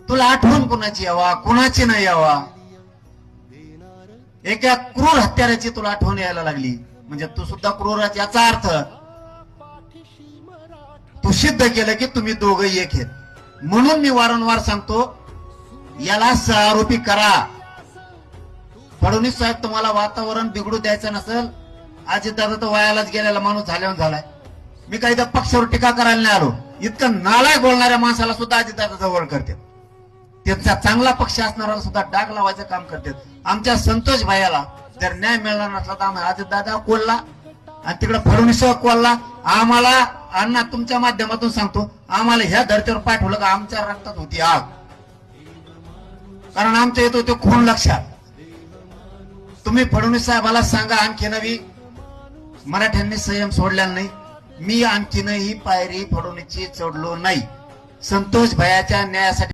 तुला आठवण कुणाची यावा कुणाची नाही यावा, एका क्रूर हत्याराची तुला आठवण यायला लागली म्हणजे तू सुद्धा क्रूरच, याचा अर्थ तू सिद्ध केलं की तुम्ही दोघंही एक आहेत. म्हणून मी वारंवार सांगतो याला सहआरोपी करा. फडणवीस साहेब तुम्हाला वातावरण बिघडू द्यायचं नसेल, अजितदादा तर वयालाच गेलेला माणूस झाल्यावर झालाय. मी काही त्या पक्षावर टीका करायला नाही आलो. इतकं नालायक बोलणाऱ्या माणसाला सुद्धा अजितदादा जवळ करतात. त्यांचा चांगला पक्ष असणाऱ्याला सुद्धा डाग लावायचं काम करतात. आमच्या संतोष भाईला जर न्याय मिळणार नसला तर आम्ही अजितदादा कोल्हा आणि तिकडे फडणवीस कोल्हा. आम्हाला अण्णा तुमच्या माध्यमातून सांगतो, आम्हाला ह्या धर्तीवर पाठवलं का आमच्या रक्तात होती आग, कारण आमच्या येतो ते खून लक्षात. तुम्ही फडणवीस साहेबाला सांगा आणखी नवी मराठ्यांनी संयम सोडलेला नाही. मी आणखीनही पायरी फडणवीसची चढलो नाही. संतोष भयाच्या न्यायासाठी